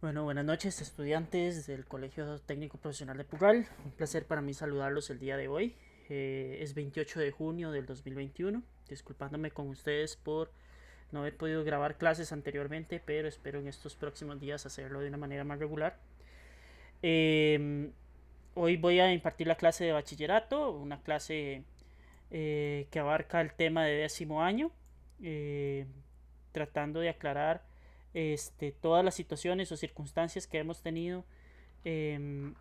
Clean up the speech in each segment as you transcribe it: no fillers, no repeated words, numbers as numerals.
Bueno, buenas noches estudiantes del Colegio Técnico Profesional de Pugal. Un placer para mí saludarlos el día de hoy. Es 28 de junio del 2021. Disculpándome con ustedes por no haber podido grabar clases anteriormente, pero espero en estos próximos días hacerlo de una manera más regular. Hoy voy a impartir la clase de bachillerato, una clase que abarca el tema de 10º año, tratando de aclarar todas las situaciones o circunstancias que hemos tenido eh,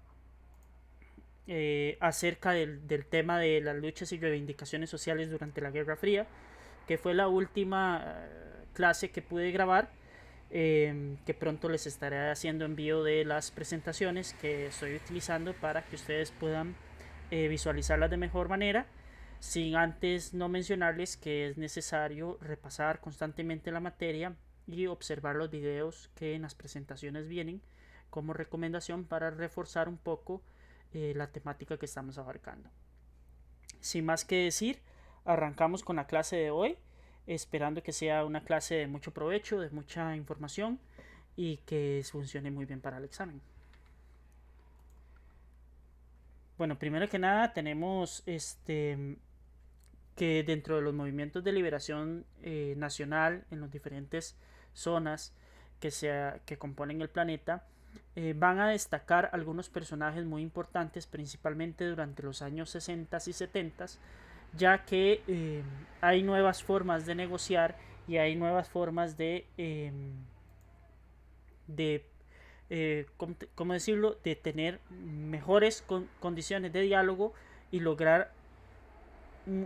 acerca del tema de las luchas y reivindicaciones sociales durante la Guerra Fría, que fue la última clase que pude grabar, que pronto les estaré haciendo envío de las presentaciones que estoy utilizando para que ustedes puedan visualizarlas de mejor manera, sin antes no mencionarles que es necesario repasar constantemente la materia y observar los videos que en las presentaciones vienen como recomendación para reforzar un poco la temática que estamos abarcando. Sin más que decir, arrancamos con la clase de hoy, esperando que sea una clase de mucho provecho, de mucha información y que funcione muy bien para el examen. Bueno, primero que nada tenemos que dentro de los movimientos de liberación nacional en las diferentes zonas que componen el planeta, van a destacar algunos personajes muy importantes, principalmente durante los años 60 y 70, ya que hay nuevas formas de negociar y hay nuevas formas de ¿cómo decirlo?, de tener mejores condiciones de diálogo y lograr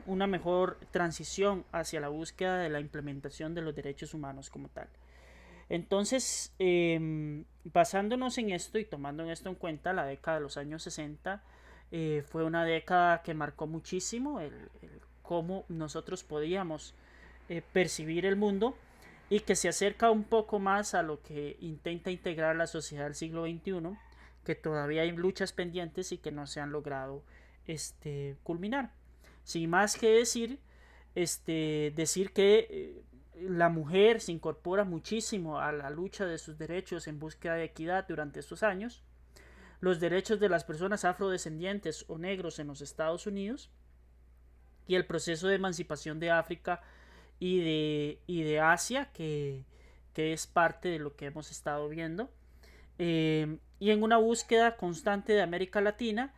una mejor transición hacia la búsqueda de la implementación de los derechos humanos como tal. Entonces, basándonos en esto y tomando en esto en cuenta, la década de los años 60 fue una década que marcó muchísimo el cómo nosotros podíamos percibir el mundo y que se acerca un poco más a lo que intenta integrar la sociedad del siglo XXI, que todavía hay luchas pendientes y que no se han logrado culminar. Sin más que decir, decir que la mujer se incorpora muchísimo a la lucha de sus derechos en búsqueda de equidad durante estos años, los derechos de las personas afrodescendientes o negros en los Estados Unidos y el proceso de emancipación de África y de Asia, que es parte de lo que hemos estado viendo, y en una búsqueda constante de América Latina,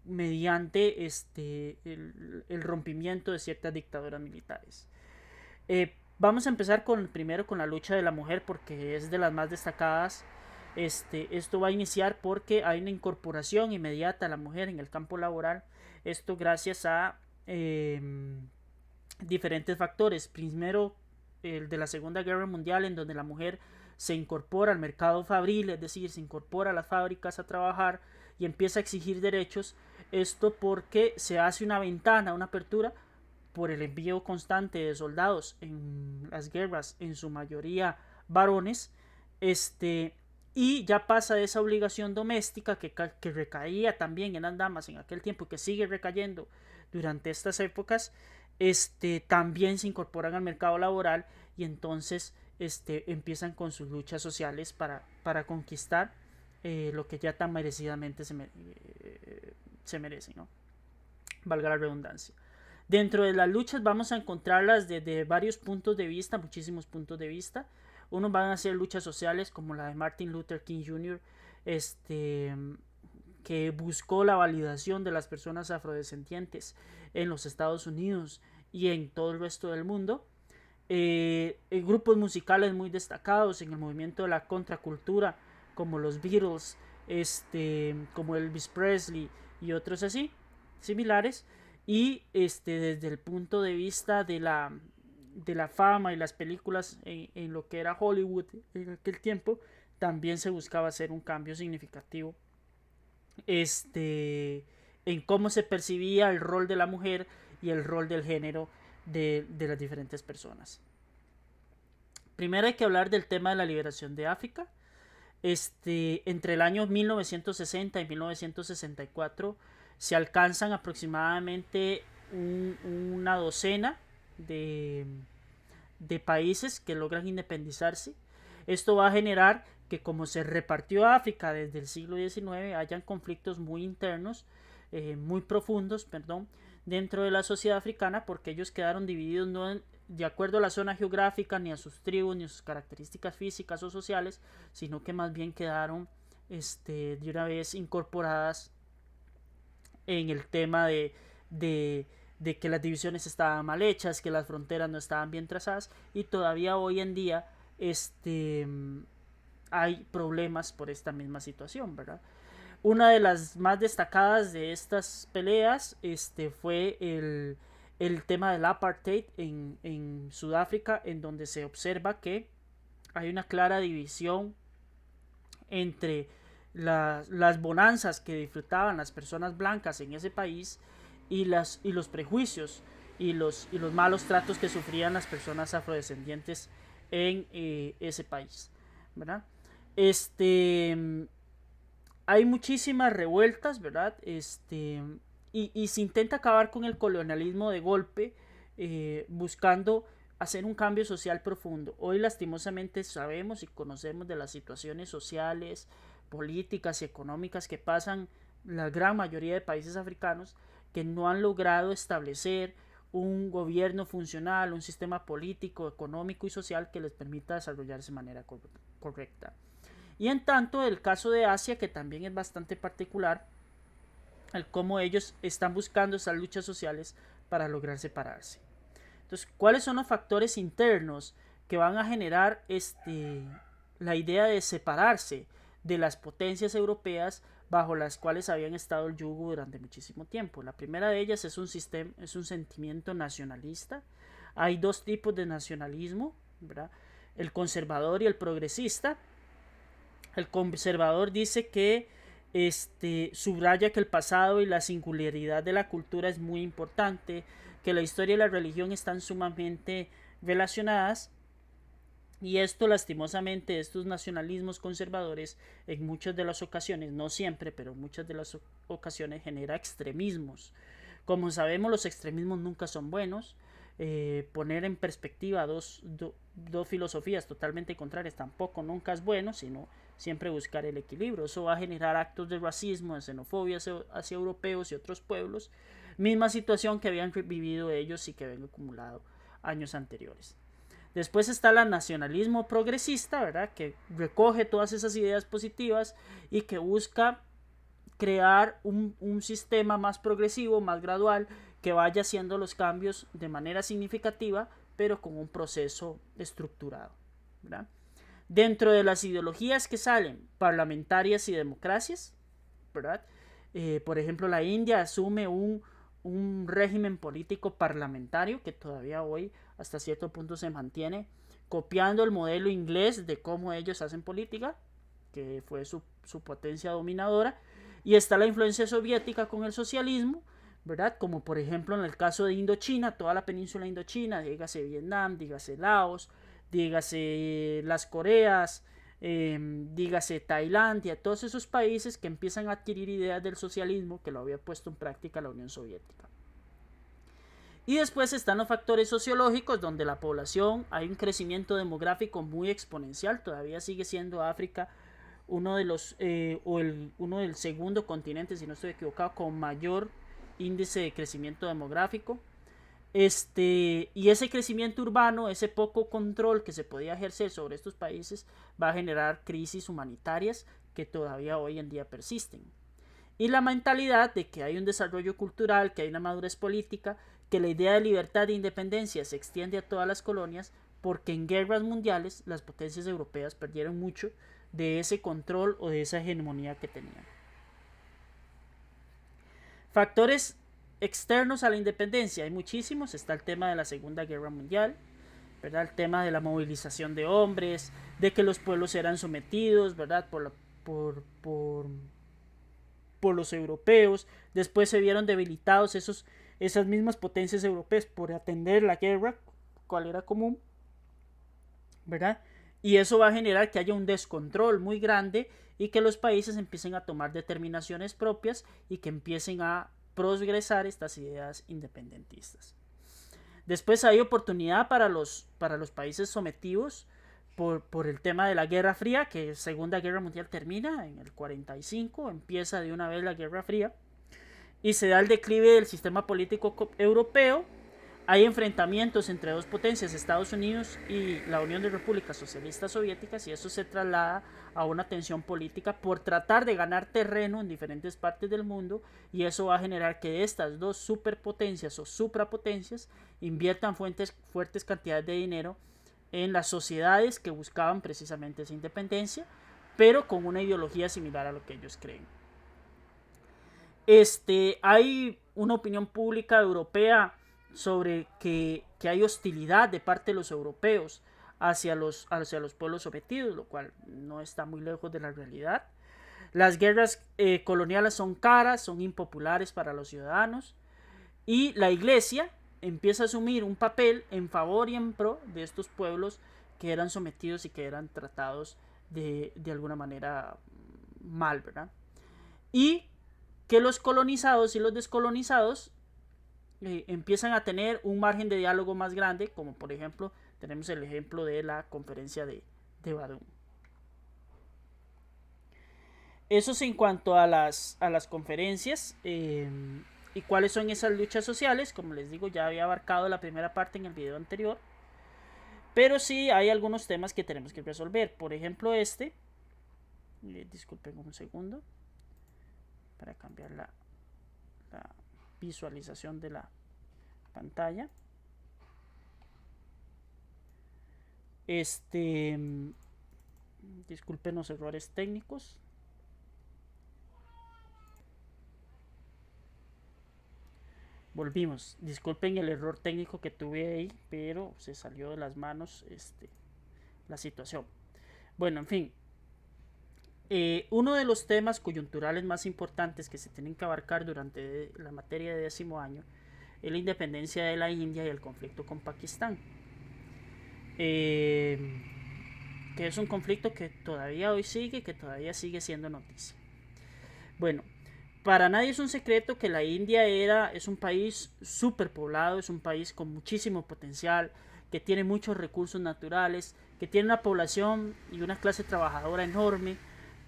mediante el rompimiento de ciertas dictaduras militares. Vamos a empezar primero con la lucha de la mujer, porque es de las más destacadas. Esto va a iniciar porque hay una incorporación inmediata a la mujer en el campo laboral. Esto gracias a diferentes factores. Primero, el de la Segunda Guerra Mundial, en donde la mujer se incorpora al mercado fabril, es decir, se incorpora a las fábricas a trabajar y empieza a exigir derechos. Esto porque se hace una ventana, una apertura por el envío constante de soldados en las guerras, en su mayoría varones, y ya pasa de esa obligación doméstica que recaía también en las damas en aquel tiempo, que sigue recayendo durante estas épocas, también se incorporan al mercado laboral y entonces empiezan con sus luchas sociales para conquistar lo que ya tan merecidamente se merece, ¿no? Valga la redundancia. Dentro de las luchas vamos a encontrarlas desde varios puntos de vista, muchísimos puntos de vista. Unos van a ser luchas sociales como la de Martin Luther King Jr., que buscó la validación de las personas afrodescendientes en los Estados Unidos y en todo el resto del mundo. Grupos musicales muy destacados en el movimiento de la contracultura, como los Beatles, como Elvis Presley y otros así, similares. Y desde el punto de vista de la fama y las películas en lo que era Hollywood en aquel tiempo, también se buscaba hacer un cambio significativo en cómo se percibía el rol de la mujer y el rol del género de las diferentes personas. Primero hay que hablar del tema de la liberación de África. Entre el año 1960 y 1964 se alcanzan aproximadamente una docena de países que logran independizarse. Esto va a generar que, como se repartió África desde el siglo XIX, hayan conflictos muy internos, muy profundos, perdón, dentro de la sociedad africana, porque ellos quedaron divididos no de acuerdo a la zona geográfica, ni a sus tribus, ni a sus características físicas o sociales, sino que más bien quedaron de una vez incorporadas en el tema de que las divisiones estaban mal hechas, que las fronteras no estaban bien trazadas, y todavía hoy en día hay problemas por esta misma situación, ¿verdad? Una de las más destacadas de estas peleas fue el tema del apartheid en Sudáfrica, en donde se observa que hay una clara división entre las bonanzas que disfrutaban las personas blancas en ese país y los prejuicios y los malos tratos que sufrían las personas afrodescendientes en ese país, ¿verdad? Hay muchísimas revueltas, ¿verdad? Y se intenta acabar con el colonialismo de golpe, buscando hacer un cambio social profundo. Hoy lastimosamente sabemos y conocemos de las situaciones sociales, políticas y económicas que pasan la gran mayoría de países africanos, que no han logrado establecer un gobierno funcional, un sistema político, económico y social que les permita desarrollarse de manera correcta. Y en tanto el caso de Asia, que también es bastante particular, el cómo ellos están buscando esas luchas sociales para lograr separarse. Entonces, ¿cuáles son los factores internos que van a generar la idea de separarse de las potencias europeas bajo las cuales habían estado el yugo durante muchísimo tiempo? La primera de ellas es un sentimiento nacionalista. Hay dos tipos de nacionalismo, ¿verdad? El conservador y el progresista. El conservador dice que subraya que el pasado y la singularidad de la cultura es muy importante, que la historia y la religión están sumamente relacionadas, y esto lastimosamente, estos nacionalismos conservadores en muchas de las ocasiones, no siempre, pero en muchas de las ocasiones genera extremismos. Como sabemos, los extremismos nunca son buenos. Poner en perspectiva dos filosofías totalmente contrarias tampoco nunca es bueno, sino siempre buscar el equilibrio. Eso va a generar actos de racismo, de xenofobia hacia europeos y otros pueblos, misma situación que habían vivido ellos y que habían acumulado años anteriores. Después está el nacionalismo progresista, ¿verdad? Que recoge todas esas ideas positivas y que busca crear un sistema más progresivo, más gradual, que vaya haciendo los cambios de manera significativa, pero con un proceso estructurado, ¿verdad? Dentro de las ideologías que salen, parlamentarias y democracias, ¿verdad? Por ejemplo, la India asume un régimen político parlamentario que todavía hoy hasta cierto punto se mantiene, copiando el modelo inglés de cómo ellos hacen política, que fue su potencia dominadora. Y está la influencia soviética con el socialismo, ¿verdad? Como por ejemplo en el caso de Indochina, toda la península indochina, dígase Vietnam, dígase Laos, dígase las Coreas, dígase Tailandia, todos esos países que empiezan a adquirir ideas del socialismo que lo había puesto en práctica la Unión Soviética. Y después están los factores sociológicos, donde la población, hay un crecimiento demográfico muy exponencial. Todavía sigue siendo África uno de los uno del segundo continente, si no estoy equivocado, con mayor índice de crecimiento demográfico. Y ese crecimiento urbano, ese poco control que se podía ejercer sobre estos países, va a generar crisis humanitarias que todavía hoy en día persisten. Y la mentalidad de que hay un desarrollo cultural, que hay una madurez política, que la idea de libertad e independencia se extiende a todas las colonias, porque en guerras mundiales las potencias europeas perdieron mucho de ese control o de esa hegemonía que tenían. Factores externos a la independencia, hay muchísimos. Está el tema de la Segunda Guerra Mundial, ¿verdad? El tema de la movilización de hombres, de que los pueblos eran sometidos, ¿verdad? Por los europeos. Después se vieron debilitados esas mismas potencias europeas por atender la guerra, cual era común, ¿verdad? Y eso va a generar que haya un descontrol muy grande y que los países empiecen a tomar determinaciones propias y que empiecen a progresar estas ideas independentistas. Después hay oportunidad para los países sometidos por el tema de la Guerra Fría, que la Segunda Guerra Mundial termina en el 45, empieza de una vez la Guerra Fría y se da el declive del sistema político europeo. Hay enfrentamientos entre dos potencias, Estados Unidos y la Unión de Repúblicas Socialistas Soviéticas, y eso se traslada a una tensión política por tratar de ganar terreno en diferentes partes del mundo, y eso va a generar que estas dos superpotencias o suprapotencias inviertan fuertes cantidades de dinero en las sociedades que buscaban precisamente esa independencia, pero con una ideología similar a lo que ellos creen. Hay una opinión pública europea sobre que hay hostilidad de parte de los europeos hacia los pueblos sometidos, lo cual no está muy lejos de la realidad. Las guerras coloniales son caras, son impopulares para los ciudadanos, y la iglesia empieza a asumir un papel en favor y en pro de estos pueblos que eran sometidos y que eran tratados de alguna manera mal, ¿verdad? Y que los colonizados y los descolonizados empiezan a tener un margen de diálogo más grande, como por ejemplo tenemos el ejemplo de la conferencia de Badum. Eso es en cuanto a las conferencias y cuáles son esas luchas sociales. Como les digo, ya había abarcado la primera parte en el video anterior, pero sí hay algunos temas que tenemos que resolver. Por ejemplo, disculpen un segundo para cambiar la visualización de la pantalla. Disculpen los errores técnicos. Volvimos. Disculpen el error técnico que tuve ahí, pero se salió de las manos la situación. Bueno, en fin. Uno de los temas coyunturales más importantes que se tienen que abarcar durante la materia de 10º año es la independencia de la India y el conflicto con Pakistán. Que es un conflicto que todavía hoy sigue, que todavía sigue siendo noticia. Bueno, para nadie es un secreto que la India es un país superpoblado, es un país con muchísimo potencial, que tiene muchos recursos naturales, que tiene una población y una clase trabajadora enorme,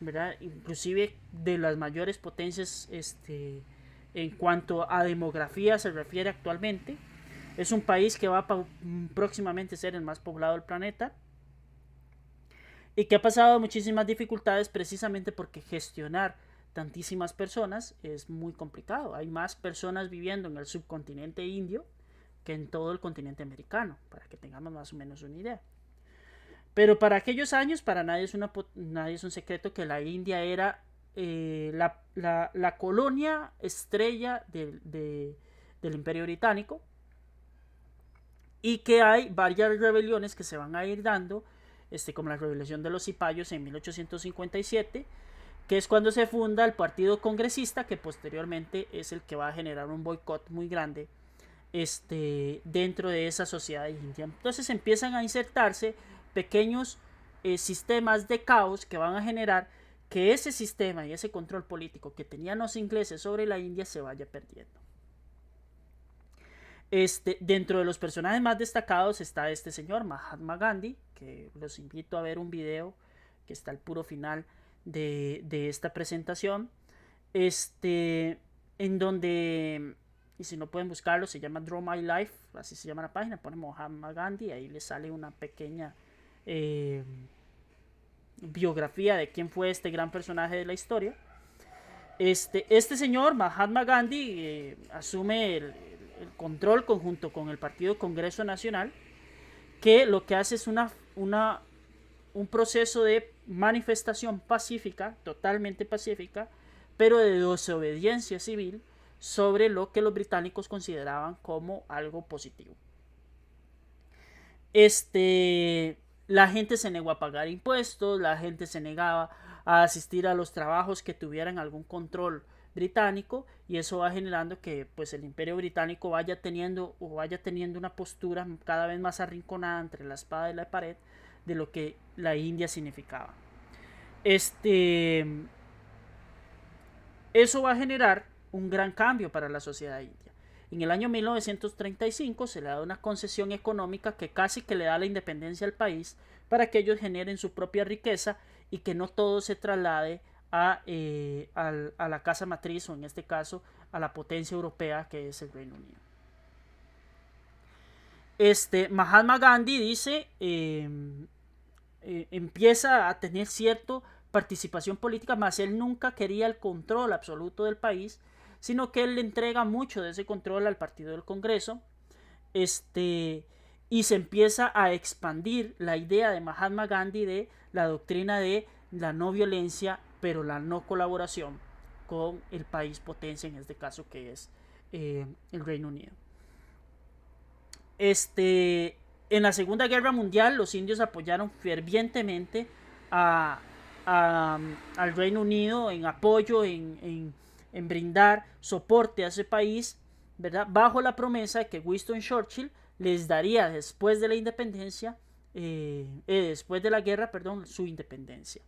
¿verdad? Inclusive de las mayores potencias en cuanto a demografía se refiere actualmente. Es un país que va a próximamente ser el más poblado del planeta y que ha pasado muchísimas dificultades precisamente porque gestionar tantísimas personas es muy complicado. Hay más personas viviendo en el subcontinente indio que en todo el continente americano, para que tengamos más o menos una idea. Pero para aquellos años, para nadie es un secreto que la India era la colonia estrella del Imperio Británico, y que hay varias rebeliones que se van a ir dando, como la rebelión de los cipayos en 1857, que es cuando se funda el Partido Congresista, que posteriormente es el que va a generar un boicot muy grande dentro de esa sociedad india. Entonces empiezan a insertarse pequeños sistemas de caos que van a generar que ese sistema y ese control político que tenían los ingleses sobre la India se vaya perdiendo. Dentro de los personajes más destacados está este señor, Mahatma Gandhi, que los invito a ver un video que está al puro final de esta presentación. En donde, y si no pueden buscarlo, se llama Draw My Life, así se llama la página, ponen Mahatma Gandhi, ahí les sale una pequeña biografía de quién fue este gran personaje de la historia. Este señor, Mahatma Gandhi, asume el control conjunto con el Partido Congreso Nacional, que lo que hace es un proceso de manifestación pacífica, totalmente pacífica, pero de desobediencia civil sobre lo que los británicos consideraban como algo positivo. La gente se negó a pagar impuestos, la gente se negaba a asistir a los trabajos que tuvieran algún control británico, y eso va generando que pues el Imperio Británico vaya teniendo una postura cada vez más arrinconada entre la espada y la pared de lo que la India significaba. Eso va a generar un gran cambio para la sociedad india. En el año 1935 se le da una concesión económica que casi que le da la independencia al país para que ellos generen su propia riqueza y que no todo se traslade a la casa matriz, o en este caso a la potencia europea que es el Reino Unido. Mahatma Gandhi dice, empieza a tener cierta participación política, más él nunca quería el control absoluto del país, sino que él le entrega mucho de ese control al Partido del Congreso, y se empieza a expandir la idea de Mahatma Gandhi de la doctrina de la no violencia, pero la no colaboración con el país potencia, en este caso que es el Reino Unido. En la Segunda Guerra Mundial los indios apoyaron fervientemente al Reino Unido en apoyo, en brindar soporte a ese país, ¿verdad? Bajo la promesa de que Winston Churchill les daría después de la independencia, después de la guerra, perdón, su independencia.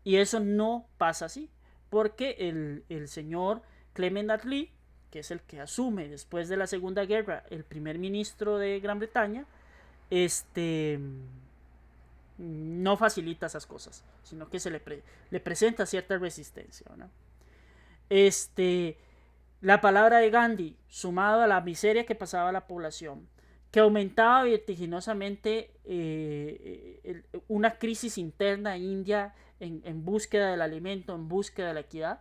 Y eso no pasa así, porque el señor Clement Attlee, que es el que asume después de la Segunda Guerra el primer ministro de Gran Bretaña, no facilita esas cosas, sino que le presenta cierta resistencia, ¿no? La palabra de Gandhi, sumado a la miseria que pasaba la población, que aumentaba vertiginosamente una crisis interna en India en búsqueda del alimento, en búsqueda de la equidad,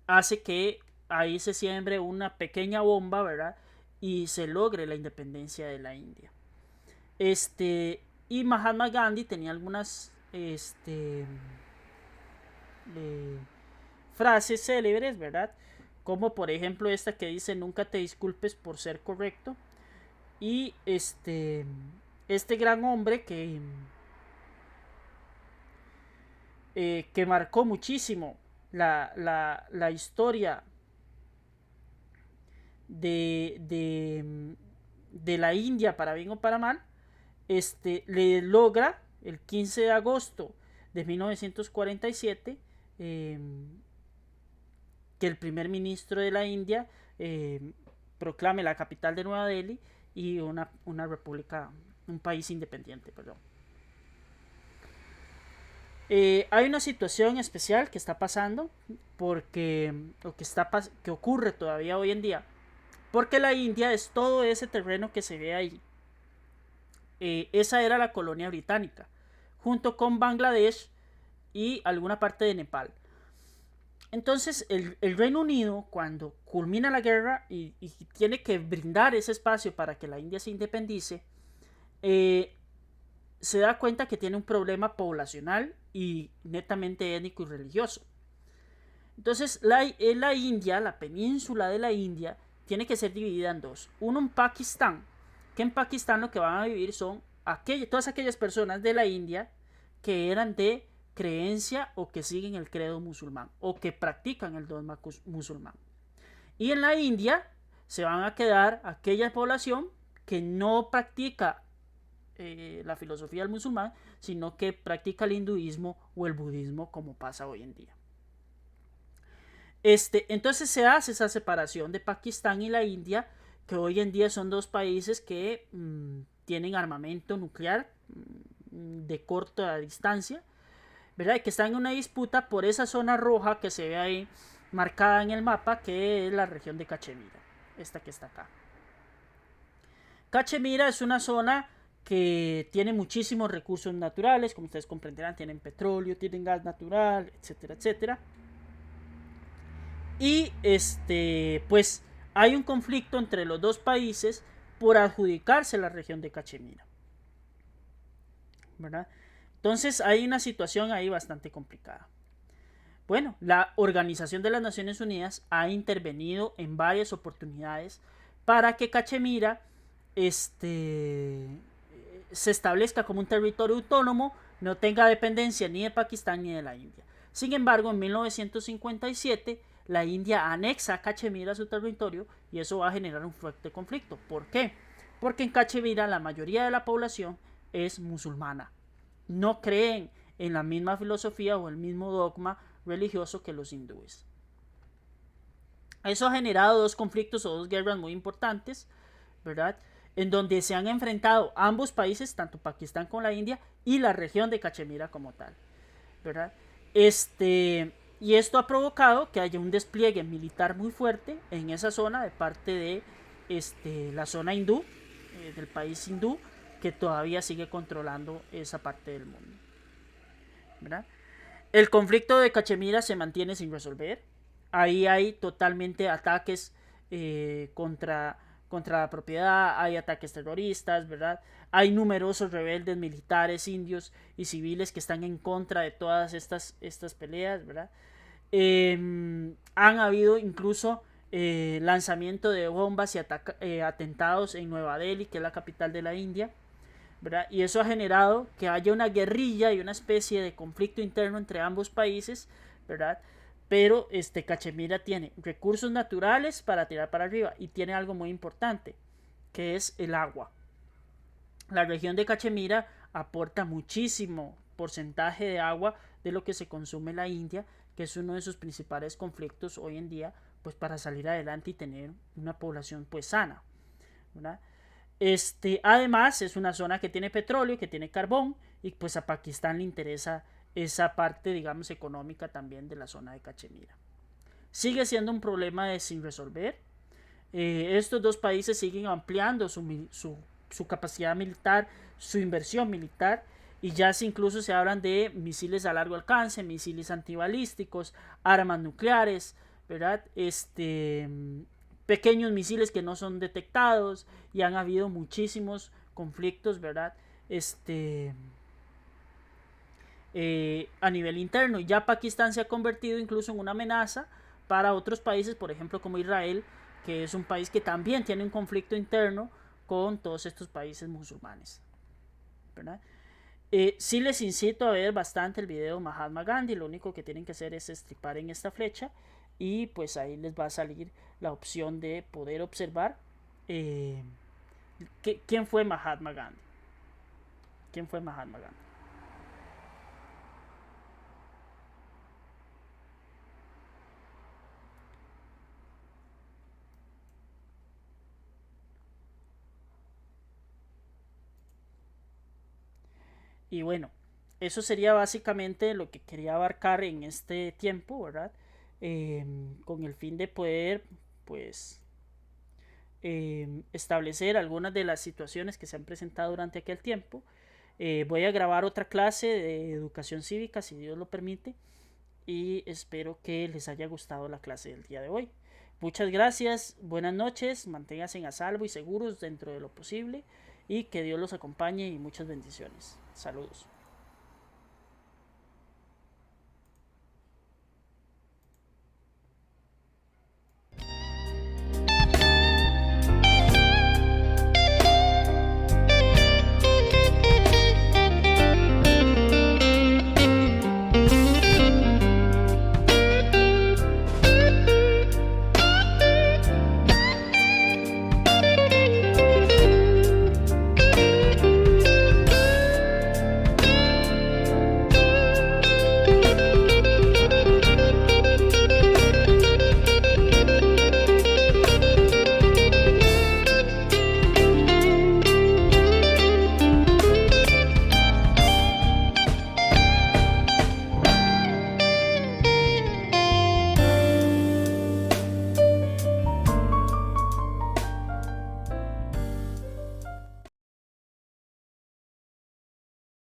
hace que ahí se siembre una pequeña bomba, ¿verdad? Y se logre la independencia de la India. Y Mahatma Gandhi tenía algunas frases célebres, ¿verdad? Como por ejemplo esta que dice: nunca te disculpes por ser correcto. Y este gran hombre que marcó muchísimo la historia de la India, para bien o para mal, le logra el 15 de agosto de 1947 que el primer ministro de la India proclame la capital de Nueva Delhi y una república, un país independiente, perdón. Hay una situación especial que está pasando, porque que ocurre todavía hoy en día, porque la India es todo ese terreno que se ve ahí. Esa era la colonia británica, junto con Bangladesh y alguna parte de Nepal. Entonces el Reino Unido, cuando culmina la guerra y tiene que brindar ese espacio para que la India se independice, se da cuenta que tiene un problema poblacional y netamente étnico y religioso. Entonces la India, la península de la India, tiene que ser dividida en dos. Uno en Pakistán, que en Pakistán lo que van a vivir son todas aquellas personas de la India que eran de creencia o que siguen el credo musulmán o que practican el dogma musulmán. Y en la India se van a quedar aquella población que no practica la filosofía del musulmán, sino que practica el hinduismo o el budismo, como pasa hoy en día. Entonces se hace esa separación de Pakistán y la India que hoy en día son dos países que tienen armamento nuclear de corta distancia, ¿verdad? Y que están en una disputa por esa zona roja que se ve ahí marcada en el mapa, que es la región de Cachemira, esta que está acá. Cachemira es una zona que tiene muchísimos recursos naturales, como ustedes comprenderán, tienen petróleo, tienen gas natural, etcétera, etcétera. Y pues hay un conflicto entre los dos países por adjudicarse la región de Cachemira, ¿verdad? Entonces hay una situación ahí bastante complicada. Bueno, la Organización de las Naciones Unidas ha intervenido en varias oportunidades para que Cachemira se establezca como un territorio autónomo, no tenga dependencia ni de Pakistán ni de la India. Sin embargo, en 1957 la India anexa a Cachemira a su territorio y eso va a generar un fuerte conflicto. ¿Por qué? Porque en Cachemira la mayoría de la población es musulmana. No creen en la misma filosofía o el mismo dogma religioso que los hindúes. Eso ha generado dos conflictos o dos guerras muy importantes, ¿verdad? En donde se han enfrentado ambos países, tanto Pakistán como la India, y la región de Cachemira como tal, ¿verdad? Y esto ha provocado que haya un despliegue militar muy fuerte en esa zona de parte de la zona hindú, del país hindú, que todavía sigue controlando esa parte del mundo, ¿verdad? El conflicto de Cachemira se mantiene sin resolver. Ahí hay totalmente ataques contra la propiedad, hay ataques terroristas, ¿verdad? Hay numerosos rebeldes militares, indios y civiles que están en contra de todas estas peleas, ¿verdad? Han habido incluso lanzamiento de bombas y atentados en Nueva Delhi, que es la capital de la India, ¿verdad? Y eso ha generado que haya una guerrilla y una especie de conflicto interno entre ambos países, ¿verdad? Pero Cachemira tiene recursos naturales para tirar para arriba y tiene algo muy importante, que es el agua. La región de Cachemira aporta muchísimo porcentaje de agua de lo que se consume en la India, que es uno de sus principales conflictos hoy en día, pues para salir adelante y tener una población pues sana, ¿verdad? Además es una zona que tiene petróleo, que tiene carbón y pues a Pakistán le interesa esa parte, digamos, económica también de la zona de Cachemira. Sigue siendo un problema sin resolver. Estos dos países siguen ampliando su capacidad militar, su inversión militar, y ya incluso se hablan de misiles a largo alcance, misiles antibalísticos, armas nucleares, ¿verdad? Pequeños misiles que no son detectados, y han habido muchísimos conflictos, ¿verdad? A nivel interno. Ya Pakistán se ha convertido incluso en una amenaza para otros países, por ejemplo como Israel, que es un país que también tiene un conflicto interno con todos estos países musulmanes, ¿verdad? Sí les incito a ver bastante el video Mahatma Gandhi. Lo único que tienen que hacer es estripar en esta flecha y pues ahí les va a salir la opción de poder observar quién fue Mahatma Gandhi. ¿Quién fue Mahatma Gandhi? Y bueno, eso sería básicamente lo que quería abarcar en este tiempo, ¿verdad? Con el fin de poder, pues, establecer algunas de las situaciones que se han presentado durante aquel tiempo. Voy a grabar otra clase de educación cívica, si Dios lo permite, y espero que les haya gustado la clase del día de hoy. Muchas gracias, buenas noches, manténganse a salvo y seguros dentro de lo posible, y que Dios los acompañe y muchas bendiciones. Saludos.